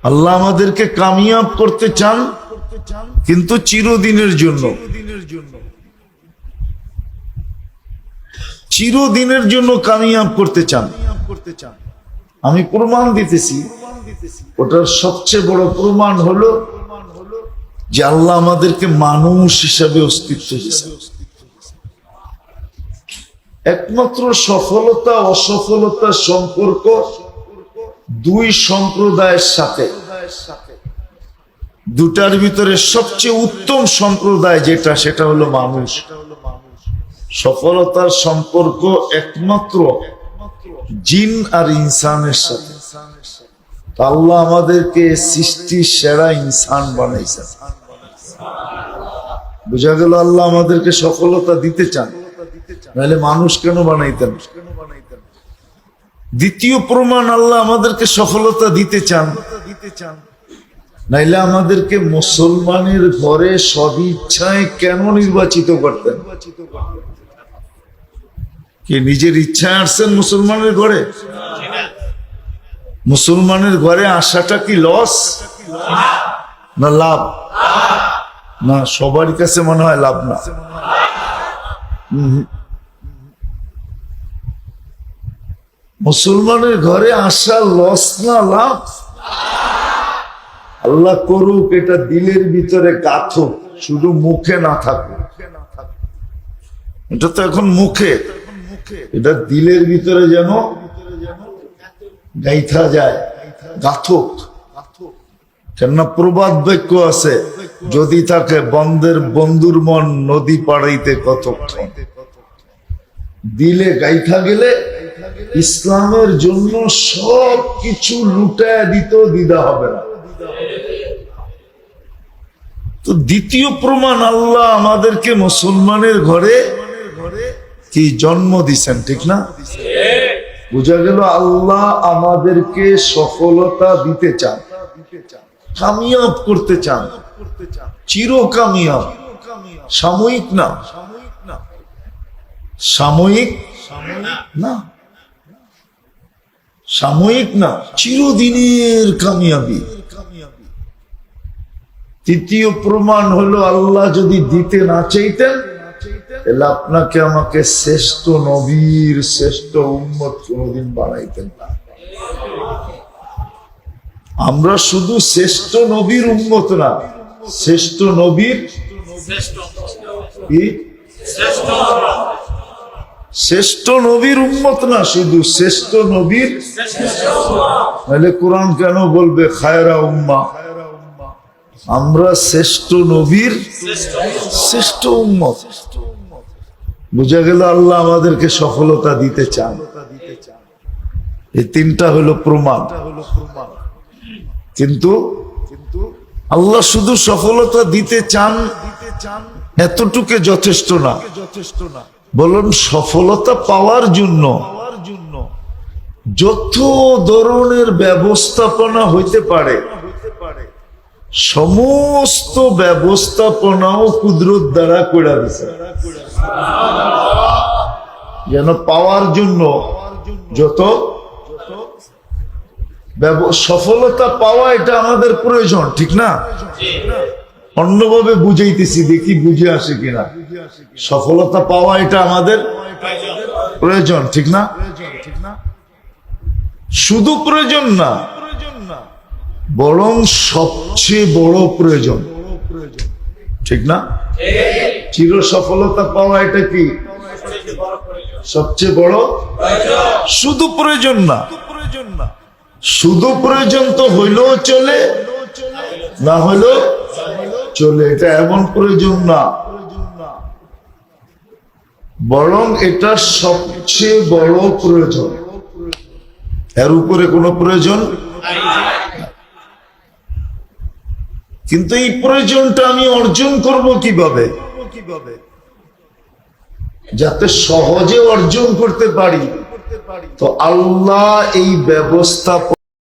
আল্লাহ আমাদেরকে কামিয়াব করতে চান, কিন্তু চিরদিনের জন্য, চিরদিনের জন্য কামিয়াব করতে চান। আমি প্রমাণ দিতেছি, ওটার সবচেয়ে বড় প্রমাণ হলো যে আল্লাহ আমাদেরকে মানুষ হিসাবে অস্তিত্ব দিয়েছেন। একমাত্র সফলতা অসফলতার সম্পর্ক দুই সম্প্রদায়ের সাথে। দুটার ভিতরে সবচেয়ে উত্তম সম্প্রদায় যেটা, সেটা হলো মানুষ। সফলতার সম্পর্ক একমাত্র জিন আর ইনসানের সাথে। আল্লাহ আমাদেরকে সৃষ্টির সেরা ইনসান বানাইছেন। বুঝা গেল আল্লাহ আমাদেরকে সফলতা দিতে চান, নাহলে মানুষ কেন বানাইতেন? দ্বিতীয় প্রমাণ, আল্লাহ আমাদেরকে সফলতা দিতে চান, নাইলে আমাদেরকে মুসলমানের ঘরে সদিচ্ছায় কেন নির্বাচিত করতেন? কি নিজের ইচ্ছায় আসছেন মুসলমানের ঘরে? মুসলমানের ঘরে আসাটা কি লস না লাভ? না, সবার কাছে মনে হয় লাভ না। মুসলমানের ঘরে আসা লস না লাভ? আল্লাহ করুক এটা দিলের ভিতরে গাঁথুক, শুধু মুখে না থাকুক। এটা তো এখন মুখে, এটা দিলের ভিতরে যেন গাইথা যায়, গাঁথুক। কেননা প্রবাদ বাক্য আছে, যদি থাকে বন্ধুর মন নদী পাড়াইতে কতক্ষণ। দিলে গাইথা গেলে ইসলামের জন্য সব কিছু লুটায় দিতেও দ্বিধা হবে না। তো দ্বিতীয় প্রমাণ, আল্লাহ আমাদেরকে মুসলমানের ঘরে কি জন্ম দিছেন, ঠিক না? বুঝা গেল আল্লাহ আমাদেরকে সফলতা দিতে চান, কামিয়াব করতে চান, চির কামিয়াব। সাময়িক না, সাময়িক না, সাময়িক না, চিরদিনের কামিয়াবি। তৃতীয় প্রমাণ হলো, আল্লাহ যদি দিতে না চাইতেন তাহলে আপনাকে আমাকে শ্রেষ্ঠ নবীর শ্রেষ্ঠ উম্মত কোনদিন বানাইতেন না। আমরা শুধু শ্রেষ্ঠ নবীর উম্মত না, শ্রেষ্ঠ নবীর শ্রেষ্ঠ নবীর উম্মত না, শুধু শ্রেষ্ঠ নবীর। তাহলে কোরআন কেন বলবে খায়রা উম্মা? আমরা শ্রেষ্ঠ নবীর শ্রেষ্ঠ উম্মত। বুঝা গেল আল্লাহ আমাদেরকে সফলতা দিতে চান। এই তিনটা হলো প্রমাণ। কিন্তু আল্লাহ শুধু সফলতা দিতে চান এতটুকু যথেষ্ট না। বলুন, সফলতা পাওয়ার জন্য যত ধরনের ব্যবস্থাপনা হইতে পারে, সমস্ত ব্যবস্থাপনাও কুদরত দ্বারা করে দিছে। যেন পাওয়ার জন্য যত সফলতা পাওয়া, এটা আমাদের প্রয়োজন, ঠিক না? অন্যভাবে বুঝাইতেছি, দেখি বুঝে আসে কিনা। সফলতা পাওয়া এটা আমাদের প্রয়োজন, ঠিক না? শুধু প্রয়োজন না, বরং সবচেয়ে বড় প্রয়োজন, ঠিক না? চির সফলতা পাওয়া এটা কি সবচেয়ে বড়? শুধু প্রয়োজন না, শুধু প্রয়োজন তো হইলেও চলে, না হইলেও চলে। এটা এমন প্রয়োজন না, বরং এটা সবচেয়ে বড় প্রয়োজন। এর উপরে কোনো প্রয়োজন। কিন্তু এই প্রয়োজনটা আমি অর্জন করব কিভাবে? যাতে সহজে অর্জন করতে পারি, তো আল্লাহ এই ব্যবস্থা